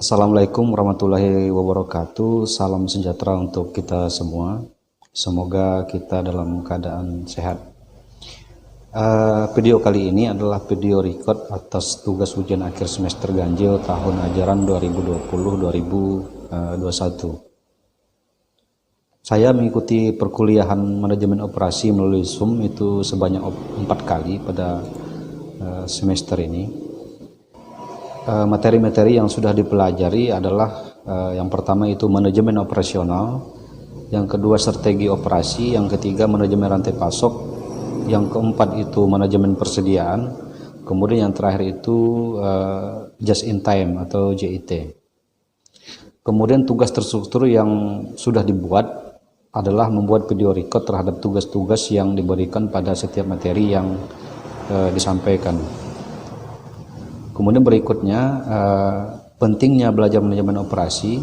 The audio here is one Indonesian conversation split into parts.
Assalamualaikum warahmatullahi wabarakatuh. Salam sejahtera untuk kita semua. Semoga kita dalam keadaan sehat. Video kali ini adalah video record atas tugas ujian akhir semester ganjil tahun ajaran 2020-2021. Saya mengikuti perkuliahan manajemen operasi melalui Zoom itu sebanyak 4 kali pada semester ini. Materi-materi yang sudah dipelajari adalah yang pertama itu manajemen operasional, yang kedua strategi operasi, yang ketiga manajemen rantai pasok, yang keempat itu manajemen persediaan, kemudian yang terakhir itu just in time atau JIT. Kemudian tugas terstruktur yang sudah dibuat adalah membuat video record terhadap tugas-tugas yang diberikan pada setiap materi yang disampaikan. Kemudian berikutnya pentingnya belajar manajemen operasi.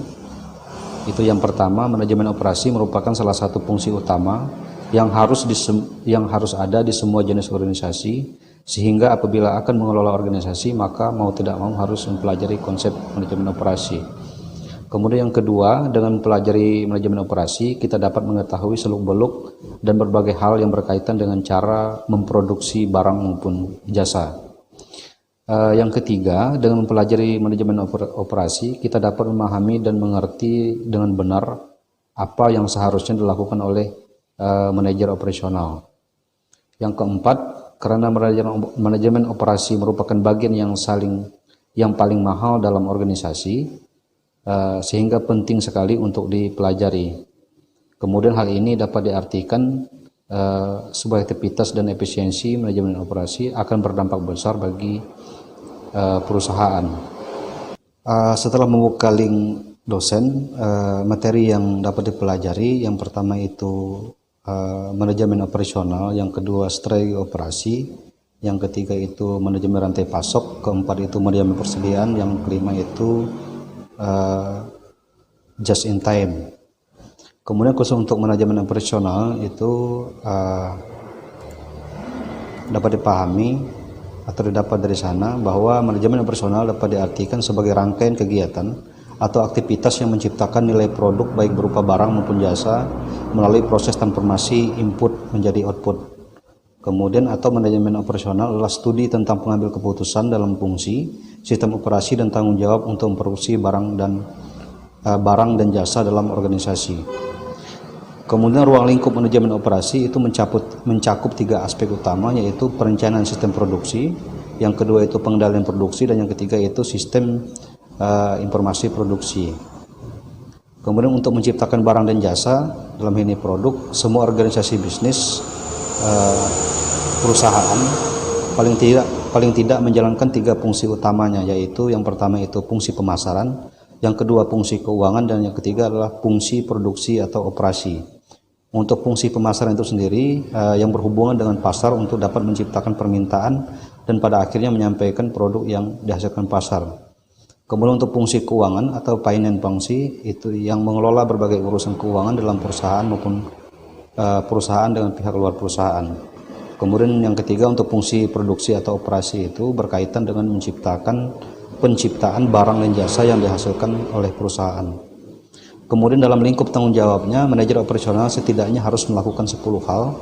Itu yang pertama, manajemen operasi merupakan salah satu fungsi utama yang harus ada di semua jenis organisasi, sehingga apabila akan mengelola organisasi maka mau tidak mau harus mempelajari konsep manajemen operasi. Kemudian yang kedua, dengan mempelajari manajemen operasi kita dapat mengetahui seluk-beluk dan berbagai hal yang berkaitan dengan cara memproduksi barang maupun jasa. Yang ketiga, dengan mempelajari manajemen operasi, kita dapat memahami dan mengerti dengan benar apa yang seharusnya dilakukan oleh manajer operasional. Yang keempat, karena manajemen operasi merupakan bagian yang paling mahal dalam organisasi, sehingga penting sekali untuk dipelajari. Kemudian hal ini dapat diartikan sebuah aktivitas dan efisiensi manajemen operasi akan berdampak besar bagi perusahaan. Setelah membuka link dosen, materi yang dapat dipelajari, yang pertama itu manajemen operasional, yang kedua strategi operasi, yang ketiga itu manajemen rantai pasok, keempat itu manajemen persediaan, yang kelima itu just in time. Kemudian khusus untuk manajemen operasional itu dapat dipahami atau didapat dari sana bahwa manajemen operasional dapat diartikan sebagai rangkaian kegiatan atau aktivitas yang menciptakan nilai produk baik berupa barang maupun jasa melalui proses transformasi input menjadi output. Kemudian atau manajemen operasional adalah studi tentang pengambil keputusan dalam fungsi, sistem operasi dan tanggung jawab untuk memproduksi barang dan jasa dalam organisasi. Kemudian ruang lingkup manajemen operasi itu mencakup 3 aspek utama, yaitu perencanaan sistem produksi, yang kedua itu pengendalian produksi, dan yang ketiga itu sistem informasi produksi. Kemudian untuk menciptakan barang dan jasa dalam ini produk, semua organisasi bisnis perusahaan paling tidak menjalankan 3 fungsi utamanya, yaitu yang pertama itu fungsi pemasaran, yang kedua fungsi keuangan, dan yang ketiga adalah fungsi produksi atau operasi. Untuk fungsi pemasaran itu sendiri yang berhubungan dengan pasar untuk dapat menciptakan permintaan dan pada akhirnya menyampaikan produk yang dihasilkan pasar. Kemudian untuk fungsi keuangan atau finance function itu yang mengelola berbagai urusan keuangan dalam perusahaan maupun perusahaan dengan pihak luar perusahaan. Kemudian yang ketiga untuk fungsi produksi atau operasi itu berkaitan dengan penciptaan barang dan jasa yang dihasilkan oleh perusahaan. Kemudian dalam lingkup tanggung jawabnya, manajer operasional setidaknya harus melakukan 10 hal.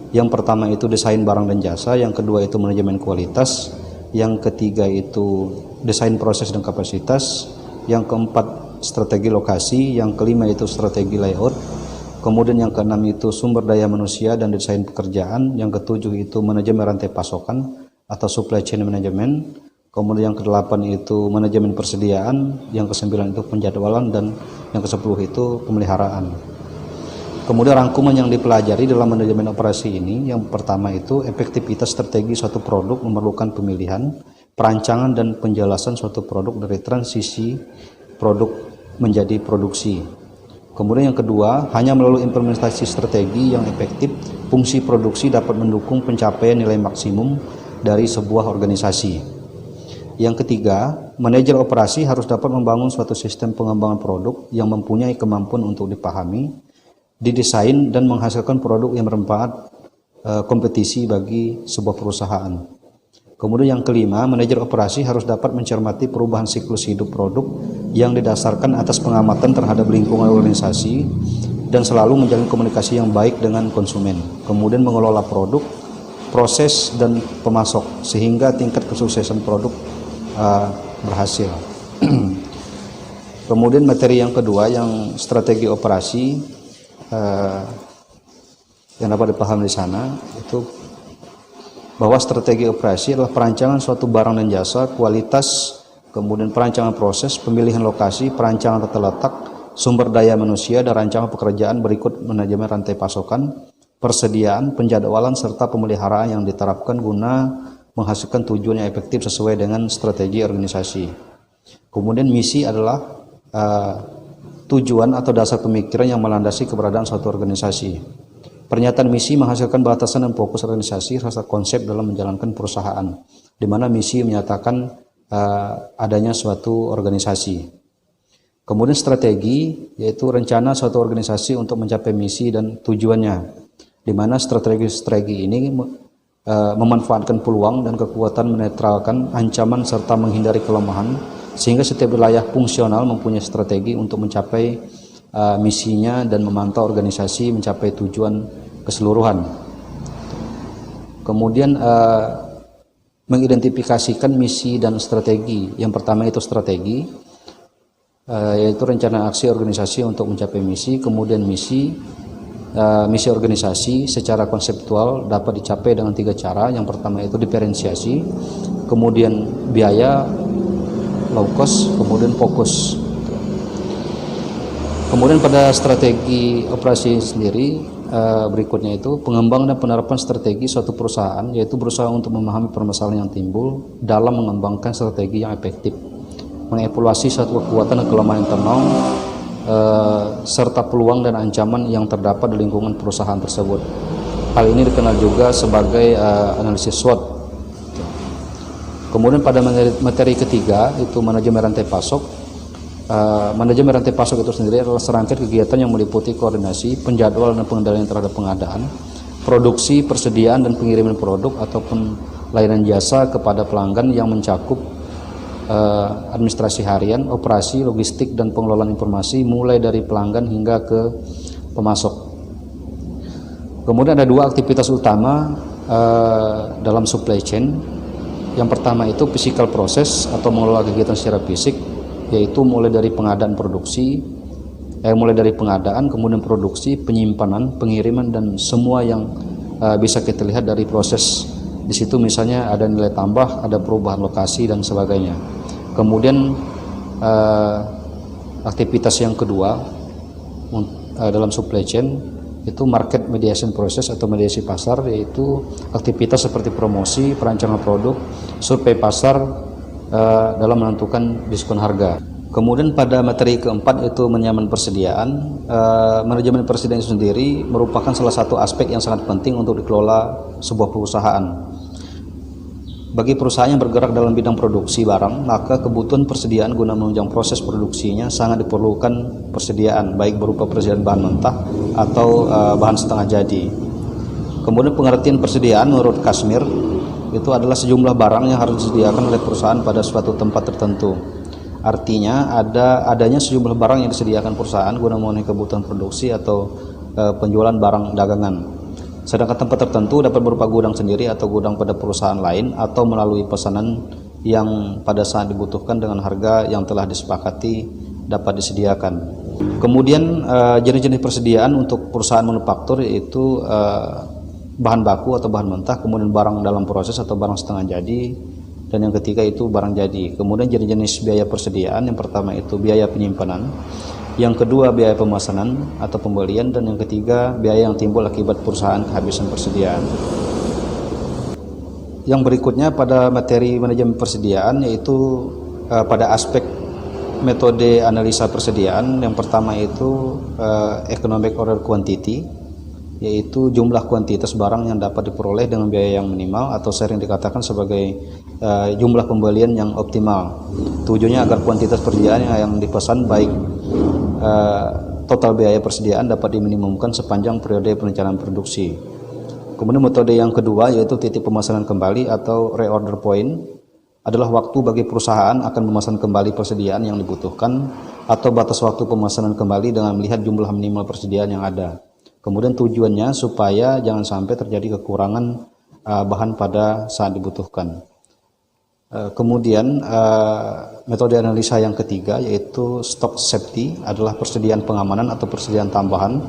Yang pertama itu desain barang dan jasa, yang kedua itu manajemen kualitas, yang ketiga itu desain proses dan kapasitas, yang keempat strategi lokasi, yang kelima itu strategi layout, kemudian yang keenam itu sumber daya manusia dan desain pekerjaan, yang ketujuh itu manajemen rantai pasokan atau supply chain management, kemudian yang kedelapan itu manajemen persediaan, yang kesembilan itu penjadwalan, dan yang kesepuluh itu pemeliharaan. Kemudian rangkuman yang dipelajari dalam manajemen operasi ini, yang pertama itu efektivitas strategi suatu produk memerlukan pemilihan, perancangan dan penjelasan suatu produk dari transisi produk menjadi produksi. Kemudian yang kedua, hanya melalui implementasi strategi yang efektif, fungsi produksi dapat mendukung pencapaian nilai maksimum dari sebuah organisasi. Yang ketiga, manajer operasi harus dapat membangun suatu sistem pengembangan produk yang mempunyai kemampuan untuk dipahami, didesain, dan menghasilkan produk yang bermanfaat kompetisi bagi sebuah perusahaan. Kemudian yang kelima, manajer operasi harus dapat mencermati perubahan siklus hidup produk yang didasarkan atas pengamatan terhadap lingkungan organisasi dan selalu menjalin komunikasi yang baik dengan konsumen. Kemudian mengelola produk, proses, dan pemasok sehingga tingkat kesuksesan produk berhasil. Kemudian materi yang kedua, yang strategi operasi, yang dapat dipahami di sana itu bahwa strategi operasi adalah perancangan suatu barang dan jasa, kualitas, kemudian perancangan proses, pemilihan lokasi, perancangan tata letak, sumber daya manusia, dan rancangan pekerjaan berikut manajemen rantai pasokan, persediaan, penjadwalan, serta pemeliharaan yang diterapkan guna menghasilkan tujuan yang efektif sesuai dengan strategi organisasi. Kemudian misi adalah tujuan atau dasar pemikiran yang melandasi keberadaan suatu organisasi. Pernyataan misi menghasilkan batasan dan fokus organisasi serta konsep dalam menjalankan perusahaan, di mana misi menyatakan adanya suatu organisasi. Kemudian strategi, yaitu rencana suatu organisasi untuk mencapai misi dan tujuannya, di mana strategi ini memanfaatkan peluang dan kekuatan, menetralkan ancaman serta menghindari kelemahan, sehingga setiap wilayah fungsional mempunyai strategi untuk mencapai misinya dan memantau organisasi mencapai tujuan keseluruhan. Kemudian mengidentifikasikan misi dan strategi. Yang pertama itu strategi, yaitu rencana aksi organisasi untuk mencapai misi. Kemudian misi organisasi secara konseptual dapat dicapai dengan 3 cara. Yang pertama itu diferensiasi, kemudian biaya, low cost, kemudian fokus. Kemudian pada strategi operasi sendiri, berikutnya itu pengembangan dan penerapan strategi suatu perusahaan, yaitu berusaha untuk memahami permasalahan yang timbul dalam mengembangkan strategi yang efektif, mengevaluasi suatu kekuatan dan kelemahan internal, serta peluang dan ancaman yang terdapat di lingkungan perusahaan tersebut. Hal ini dikenal juga sebagai analisis SWOT. Kemudian pada materi ketiga itu manajemen rantai pasok. Manajemen rantai pasok itu sendiri adalah serangkaian kegiatan yang meliputi koordinasi, penjadwalan dan pengendalian terhadap pengadaan, produksi, persediaan dan pengiriman produk ataupun layanan jasa kepada pelanggan yang mencakup administrasi harian, operasi, logistik dan pengelolaan informasi mulai dari pelanggan hingga ke pemasok. Kemudian ada 2 aktivitas utama dalam supply chain. Yang pertama itu physical process atau mengelola kegiatan secara fisik, yaitu mulai dari pengadaan kemudian produksi, penyimpanan, pengiriman dan semua yang bisa kita lihat dari proses di situ, misalnya ada nilai tambah, ada perubahan lokasi dan sebagainya. Kemudian aktivitas yang kedua dalam supply chain itu market mediation process atau mediasi pasar, yaitu aktivitas seperti promosi, perancangan produk, survei pasar dalam menentukan diskon harga. Kemudian pada materi keempat itu manajemen persediaan. Manajemen persediaan itu sendiri merupakan salah satu aspek yang sangat penting untuk dikelola sebuah perusahaan. Bagi perusahaan yang bergerak dalam bidang produksi barang, maka kebutuhan persediaan guna menunjang proses produksinya sangat diperlukan persediaan, baik berupa persediaan bahan mentah atau bahan setengah jadi. Kemudian pengertian persediaan menurut Kashmir itu adalah sejumlah barang yang harus disediakan oleh perusahaan pada suatu tempat tertentu. Artinya adanya sejumlah barang yang disediakan perusahaan guna memenuhi kebutuhan produksi atau penjualan barang dagangan. Sedangkan tempat tertentu dapat berupa gudang sendiri atau gudang pada perusahaan lain atau melalui pesanan yang pada saat dibutuhkan dengan harga yang telah disepakati dapat disediakan. Kemudian jenis-jenis persediaan untuk perusahaan manufaktur yaitu bahan baku atau bahan mentah, kemudian barang dalam proses atau barang setengah jadi, dan yang ketiga itu barang jadi. Kemudian jenis-jenis biaya persediaan, yang pertama itu biaya penyimpanan, yang kedua biaya pemesanan atau pembelian, dan yang ketiga biaya yang timbul akibat perusahaan kehabisan persediaan. Yang berikutnya pada materi manajemen persediaan yaitu pada aspek metode analisa persediaan. Yang pertama itu economic order quantity, yaitu jumlah kuantitas barang yang dapat diperoleh dengan biaya yang minimal atau sering dikatakan sebagai jumlah pembelian yang optimal. Tujuannya agar kuantitas persediaan yang dipesan baik total biaya persediaan dapat diminimumkan sepanjang periode perencanaan produksi. Kemudian metode yang kedua yaitu titik pemesanan kembali atau reorder point adalah waktu bagi perusahaan akan memesan kembali persediaan yang dibutuhkan atau batas waktu pemesanan kembali dengan melihat jumlah minimal persediaan yang ada. Kemudian tujuannya supaya jangan sampai terjadi kekurangan bahan pada saat dibutuhkan. Kemudian metode analisa yang ketiga yaitu stock safety adalah persediaan pengamanan atau persediaan tambahan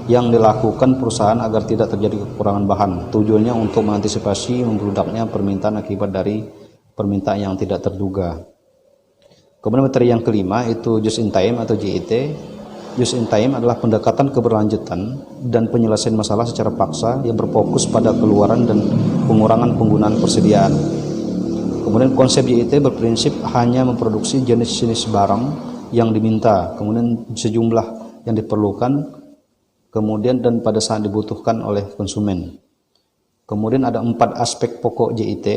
yang dilakukan perusahaan agar tidak terjadi kekurangan bahan. Tujuannya untuk mengantisipasi membludaknya permintaan akibat dari permintaan yang tidak terduga. Kemudian materi yang kelima itu just in time atau JIT. Just in time adalah pendekatan keberlanjutan dan penyelesaian masalah secara paksa yang berfokus pada keluaran dan pengurangan penggunaan persediaan. Kemudian konsep JIT berprinsip hanya memproduksi jenis-jenis barang yang diminta, kemudian sejumlah yang diperlukan, kemudian dan pada saat dibutuhkan oleh konsumen. Kemudian ada 4 aspek pokok JIT.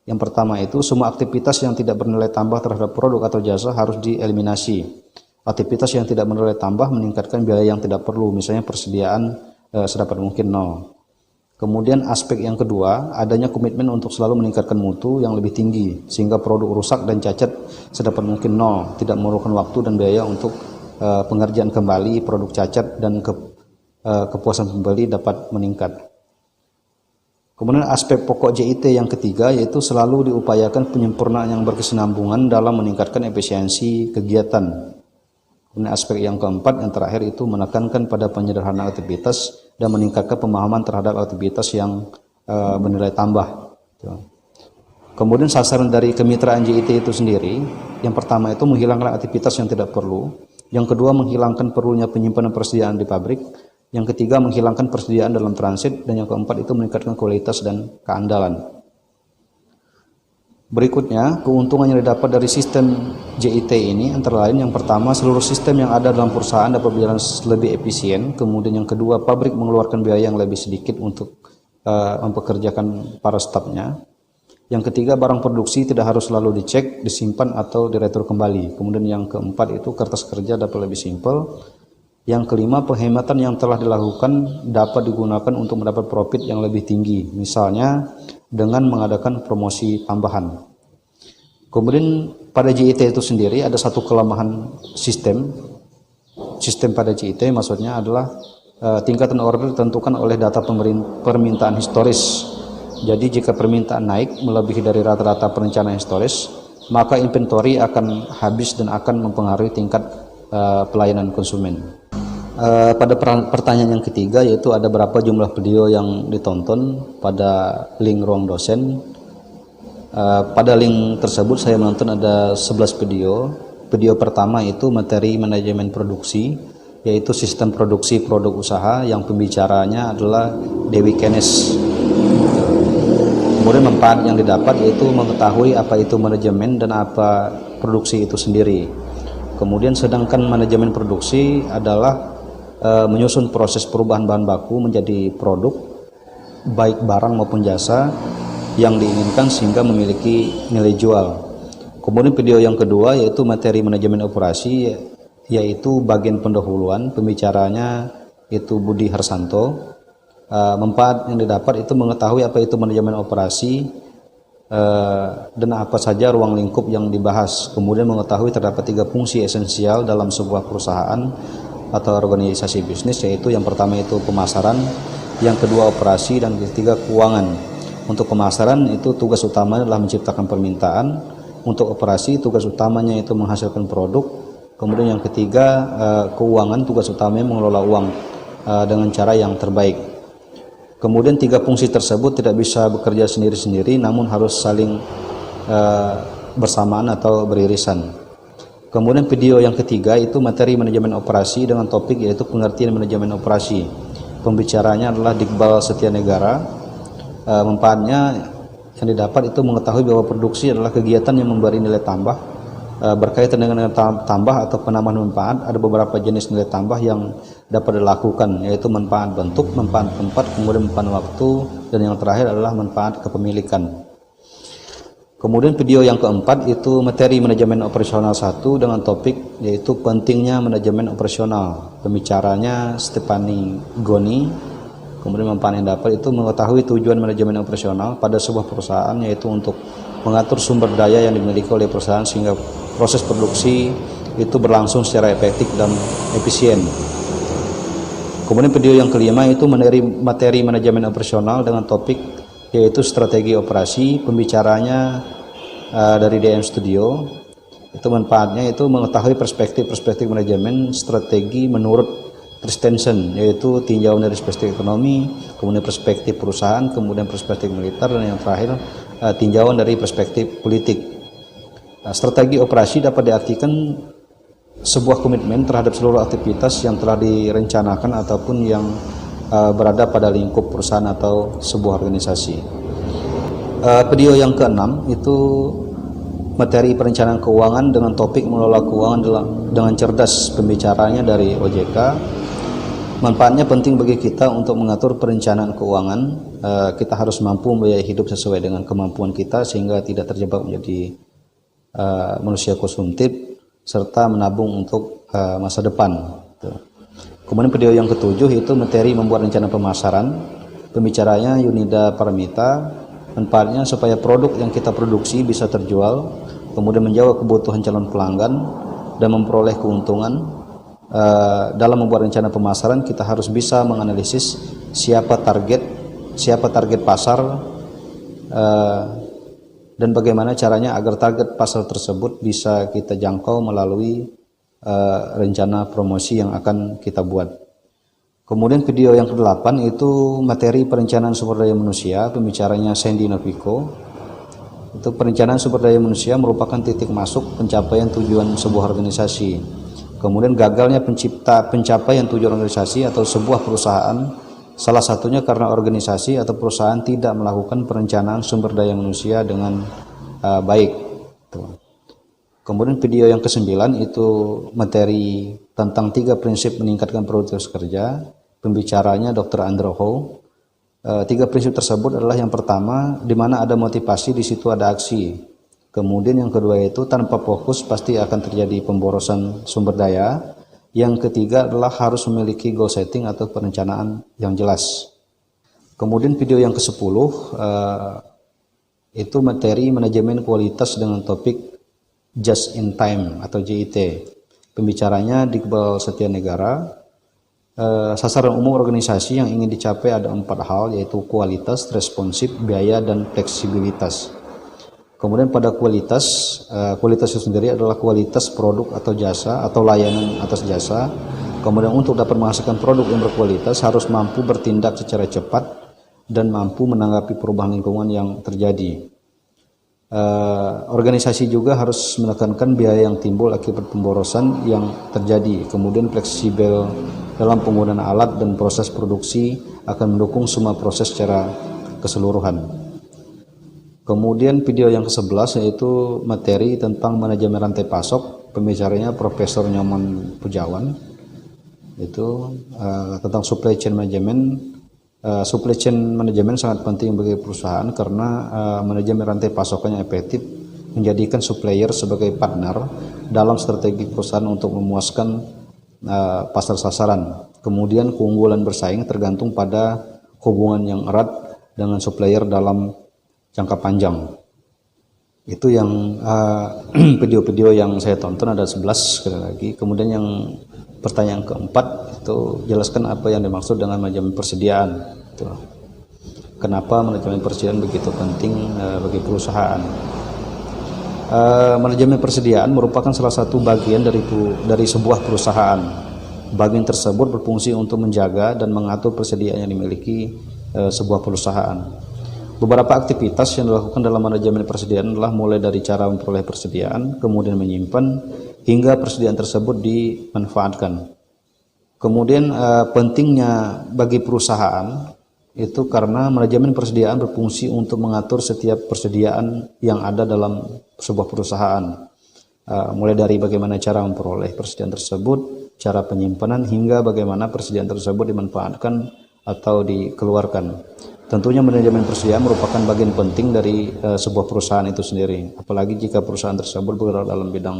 Yang pertama itu semua aktivitas yang tidak bernilai tambah terhadap produk atau jasa harus dieliminasi. Aktivitas yang tidak bernilai tambah meningkatkan biaya yang tidak perlu, misalnya persediaan sedapat mungkin nol. Kemudian aspek yang kedua, adanya komitmen untuk selalu meningkatkan mutu yang lebih tinggi, sehingga produk rusak dan cacat sedapat mungkin nol, tidak memerlukan waktu dan biaya untuk pengerjaan kembali produk cacat dan kepuasan pembeli dapat meningkat. Kemudian aspek pokok JIT yang ketiga yaitu selalu diupayakan penyempurnaan yang berkesinambungan dalam meningkatkan efisiensi kegiatan. Kemudian aspek yang keempat yang terakhir itu menekankan pada penyederhanaan aktivitas dan meningkatkan pemahaman terhadap aktivitas yang bernilai tambah. Kemudian sasaran dari kemitraan JIT itu sendiri, yang pertama itu menghilangkan aktivitas yang tidak perlu, yang kedua menghilangkan perlunya penyimpanan persediaan di pabrik, yang ketiga menghilangkan persediaan dalam transit, dan yang keempat itu meningkatkan kualitas dan keandalan. Berikutnya, keuntungan yang didapat dari sistem JIT ini antara lain yang pertama, seluruh sistem yang ada dalam perusahaan dapat berjalan lebih efisien. Kemudian yang kedua, pabrik mengeluarkan biaya yang lebih sedikit untuk mempekerjakan para stafnya. Yang ketiga, barang produksi tidak harus selalu dicek, disimpan atau diretur kembali. Kemudian yang keempat itu kertas kerja dapat lebih simpel. Yang kelima, penghematan yang telah dilakukan dapat digunakan untuk mendapat profit yang lebih tinggi, misalnya dengan mengadakan promosi tambahan. Kemudian pada JIT itu sendiri ada satu kelemahan sistem pada JIT, maksudnya adalah tingkatan order ditentukan oleh data permintaan historis. Jadi jika permintaan naik melebihi dari rata-rata perencanaan historis, maka inventory akan habis dan akan mempengaruhi tingkat pelayanan konsumen. Pada pertanyaan yang ketiga yaitu ada berapa jumlah video yang ditonton pada link ruang dosen. Pada link tersebut saya menonton ada 11 video. Video pertama itu materi manajemen produksi, yaitu sistem produksi produk usaha yang pembicaranya adalah Dewi Kenes. Kemudian manfaat yang didapat yaitu mengetahui apa itu manajemen dan apa produksi itu sendiri. Kemudian sedangkan manajemen produksi adalah menyusun proses perubahan bahan baku menjadi produk, baik barang maupun jasa yang diinginkan sehingga memiliki nilai jual. Kemudian video yang kedua yaitu materi manajemen operasi, yaitu bagian pendahuluan, pembicaranya itu Budi Harsanto. Manfaat yang didapat itu mengetahui apa itu manajemen operasi dan apa saja ruang lingkup yang dibahas. Kemudian mengetahui terdapat 3 fungsi esensial dalam sebuah perusahaan atau organisasi bisnis, yaitu yang pertama itu pemasaran, yang kedua operasi, dan ketiga keuangan. Untuk pemasaran itu tugas utamanya adalah menciptakan permintaan, untuk operasi tugas utamanya itu menghasilkan produk, kemudian yang ketiga keuangan, tugas utamanya mengelola uang dengan cara yang terbaik. Kemudian 3 fungsi tersebut tidak bisa bekerja sendiri-sendiri, namun harus saling bersamaan atau beririsan. Kemudian video yang ketiga itu materi manajemen operasi dengan topik yaitu pengertian manajemen operasi. Pembicaranya adalah Iqbal Setianegara. Manfaatnya yang didapat itu mengetahui bahwa produksi adalah kegiatan yang memberi nilai tambah. Berkaitan dengan nilai tambah atau penambahan manfaat, ada beberapa jenis nilai tambah yang dapat dilakukan, yaitu manfaat bentuk, manfaat tempat, kemudian manfaat waktu, dan yang terakhir adalah manfaat kepemilikan. Kemudian video yang keempat itu materi manajemen operasional 1 dengan topik yaitu pentingnya manajemen operasional. Pembicaranya Stefani Goni. Kemudian manfaat yang dapat itu mengetahui tujuan manajemen operasional pada sebuah perusahaan, yaitu untuk mengatur sumber daya yang dimiliki oleh perusahaan sehingga proses produksi itu berlangsung secara efektif dan efisien. Kemudian video yang kelima itu materi manajemen operasional dengan topik yaitu strategi operasi. Pembicaranya dari DM Studio. Itu manfaatnya itu mengetahui perspektif manajemen strategi menurut Christensen, yaitu tinjauan dari perspektif ekonomi, kemudian perspektif perusahaan, kemudian perspektif militer, dan yang terakhir tinjauan dari perspektif politik. Strategi operasi dapat diartikan sebuah komitmen terhadap seluruh aktivitas yang telah direncanakan ataupun yang berada pada lingkup perusahaan atau sebuah organisasi. Video yang keenam itu materi perencanaan keuangan dengan topik mengelola keuangan dengan cerdas. Pembicaranya dari OJK. Manfaatnya penting bagi kita untuk mengatur perencanaan keuangan. Kita harus mampu membiayai hidup sesuai dengan kemampuan kita sehingga tidak terjebak menjadi manusia konsumtif serta menabung untuk masa depan. Kemudian video yang ketujuh itu materi membuat rencana pemasaran. Pembicaranya Yunida Paramita. Manfaatnya supaya produk yang kita produksi bisa terjual, kemudian menjawab kebutuhan calon pelanggan dan memperoleh keuntungan. Dalam membuat rencana pemasaran kita harus bisa menganalisis siapa target pasar dan bagaimana caranya agar target pasar tersebut bisa kita jangkau melalui rencana promosi yang akan kita buat. Kemudian video yang ke-8 itu materi perencanaan sumber daya manusia. Pembicaranya Sandy Noviko. Itu perencanaan sumber daya manusia merupakan titik masuk pencapaian tujuan sebuah organisasi. Kemudian gagalnya pencapaian tujuan organisasi atau sebuah perusahaan salah satunya karena organisasi atau perusahaan tidak melakukan perencanaan sumber daya manusia dengan baik. Kemudian video yang ke-9 itu materi tentang 3 prinsip meningkatkan produktivitas kerja. Pembicaranya Dr. Andrew Ho. 3 prinsip tersebut adalah yang pertama, di mana ada motivasi di situ ada aksi. Kemudian yang kedua itu tanpa fokus pasti akan terjadi pemborosan sumber daya. Yang ketiga adalah harus memiliki goal setting atau perencanaan yang jelas. Kemudian video yang ke-10 itu materi manajemen kualitas dengan topik Just in Time atau JIT. Pembicaranya Iqbal Setianegara. Sasaran umum organisasi yang ingin dicapai ada 4 hal, yaitu kualitas, responsif, biaya, dan fleksibilitas. Kemudian pada kualitas itu sendiri adalah kualitas produk atau jasa atau layanan atas jasa. Kemudian untuk dapat menghasilkan produk yang berkualitas harus mampu bertindak secara cepat dan mampu menanggapi perubahan lingkungan yang terjadi. Organisasi juga harus menekankan biaya yang timbul akibat pemborosan yang terjadi. Kemudian fleksibel dalam penggunaan alat dan proses produksi akan mendukung semua proses secara keseluruhan. Kemudian video yang ke-11 yaitu materi tentang manajemen rantai pasok. Pembicaranya Profesor Nyoman Pujawan. Itu tentang supply chain management. Supply chain management sangat penting bagi perusahaan karena manajemen rantai pasokannya efektif menjadikan supplier sebagai partner dalam strategi perusahaan untuk memuaskan pasar sasaran. Kemudian keunggulan bersaing tergantung pada hubungan yang erat dengan supplier dalam jangka panjang. Itu yang video-video yang saya tonton ada 11 sekali lagi. Kemudian yang pertanyaan keempat itu jelaskan apa yang dimaksud dengan manajemen persediaan. Kenapa manajemen persediaan begitu penting bagi perusahaan? Manajemen persediaan merupakan salah satu bagian dari sebuah perusahaan. Bagian tersebut berfungsi untuk menjaga dan mengatur persediaan yang dimiliki sebuah perusahaan. Beberapa aktivitas yang dilakukan dalam manajemen persediaan adalah mulai dari cara memperoleh persediaan, kemudian menyimpan, hingga persediaan tersebut dimanfaatkan. Kemudian pentingnya bagi perusahaan itu karena manajemen persediaan berfungsi untuk mengatur setiap persediaan yang ada dalam sebuah perusahaan, mulai dari bagaimana cara memperoleh persediaan tersebut, cara penyimpanan, hingga bagaimana persediaan tersebut dimanfaatkan atau dikeluarkan. Tentunya manajemen persediaan merupakan bagian penting dari sebuah perusahaan itu sendiri, apalagi jika perusahaan tersebut bergerak dalam bidang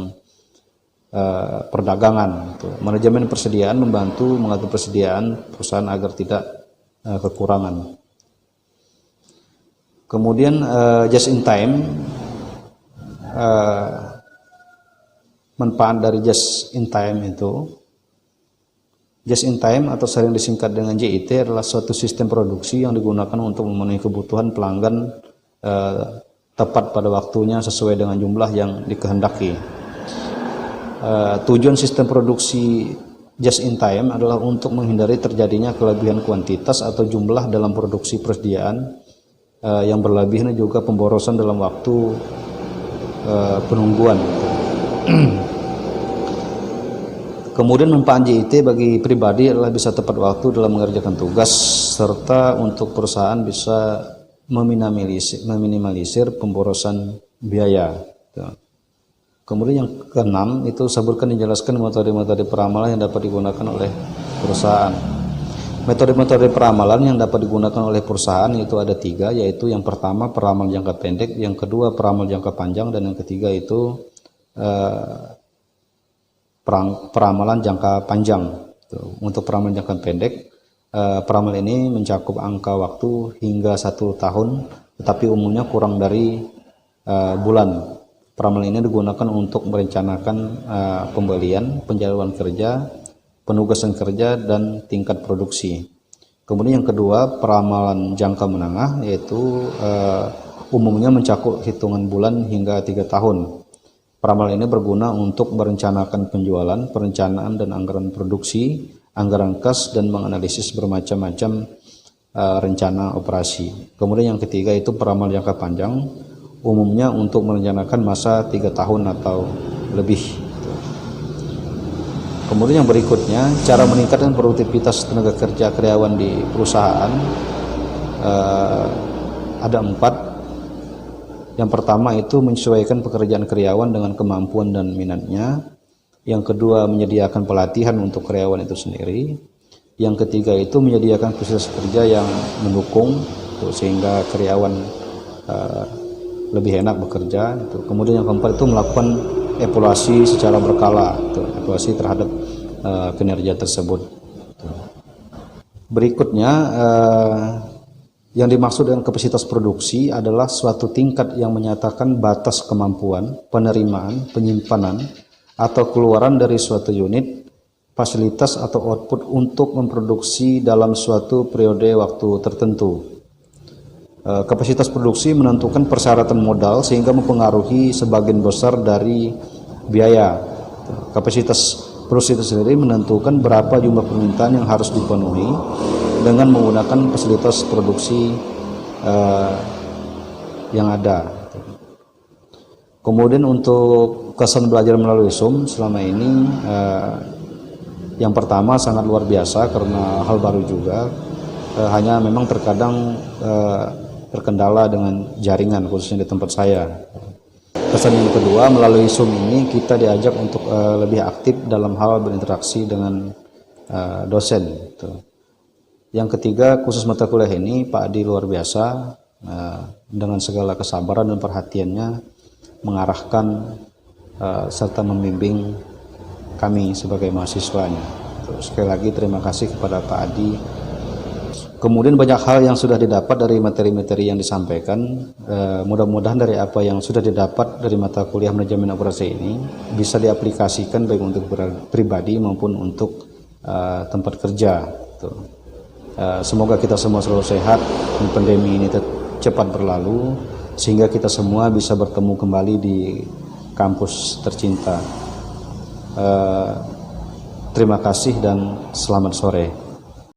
perdagangan. Manajemen persediaan membantu mengatur persediaan perusahaan agar tidak kekurangan. Kemudian just in time manfaat dari just in time itu. Just in time atau sering disingkat dengan JIT adalah suatu sistem produksi yang digunakan untuk memenuhi kebutuhan pelanggan tepat pada waktunya sesuai dengan jumlah yang dikehendaki. Tujuan sistem produksi just in time adalah untuk menghindari terjadinya kelebihan kuantitas atau jumlah dalam produksi persediaan yang berlebih, dan juga pemborosan dalam waktu penungguan. Kemudian manfaat JIT bagi pribadi adalah bisa tepat waktu dalam mengerjakan tugas, serta untuk perusahaan bisa meminimalisir pemborosan biaya. Kemudian yang keenam itu sebutkan dijelaskan metode-metode peramalan yang dapat digunakan oleh perusahaan. Metode-metode peramalan yang dapat digunakan oleh perusahaan itu ada 3, yaitu yang pertama peramal jangka pendek, yang kedua peramal jangka panjang, dan yang ketiga itu peramalan jangka panjang. Untuk peramalan jangka pendek, peramal ini mencakup angka waktu hingga 1 tahun, tetapi umumnya kurang dari bulan. Peramal ini digunakan untuk merencanakan pembelian, penjadwalan kerja, penugasan kerja, dan tingkat produksi. Kemudian yang kedua peramalan jangka menengah, yaitu umumnya mencakup hitungan bulan hingga 3 tahun. Peramalan ini berguna untuk merencanakan penjualan, perencanaan dan anggaran produksi, anggaran kas, dan menganalisis bermacam-macam rencana operasi. Kemudian yang ketiga itu peramal jangka panjang, umumnya untuk merencanakan masa 3 tahun atau lebih. Kemudian yang berikutnya, cara meningkatkan produktivitas tenaga kerja karyawan di perusahaan ada 4. Yang pertama itu menyesuaikan pekerjaan karyawan dengan kemampuan dan minatnya. Yang kedua, menyediakan pelatihan untuk karyawan itu sendiri. Yang ketiga itu menyediakan fasilitas kerja yang mendukung sehingga karyawan lebih enak bekerja. Kemudian yang keempat itu melakukan evaluasi secara berkala, evaluasi terhadap kinerja tersebut. Berikutnya, yang dimaksud dengan kapasitas produksi adalah suatu tingkat yang menyatakan batas kemampuan, penerimaan, penyimpanan, atau keluaran dari suatu unit, fasilitas atau output untuk memproduksi dalam suatu periode waktu tertentu. Kapasitas produksi menentukan persyaratan modal sehingga mempengaruhi sebagian besar dari biaya. Kapasitas produksi itu sendiri menentukan berapa jumlah permintaan yang harus dipenuhi dengan menggunakan fasilitas produksi yang ada. Kemudian untuk kesan belajar melalui Zoom selama ini, yang pertama sangat luar biasa karena hal baru juga, hanya memang terkadang terkendala dengan jaringan khususnya di tempat saya. Kesan yang kedua, melalui Zoom ini kita diajak untuk lebih aktif dalam hal berinteraksi dengan dosen. Yang ketiga, khusus mata kuliah ini Pak Adi luar biasa dengan segala kesabaran dan perhatiannya mengarahkan serta membimbing kami sebagai mahasiswanya. Sekali lagi terima kasih kepada Pak Adi. Kemudian banyak hal yang sudah didapat dari materi-materi yang disampaikan. Mudah-mudahan dari apa yang sudah didapat dari mata kuliah manajemen operasi ini bisa diaplikasikan baik untuk pribadi maupun untuk tempat kerja. Semoga kita semua selalu sehat dan pandemi ini cepat berlalu sehingga kita semua bisa bertemu kembali di kampus tercinta. Terima kasih dan selamat sore.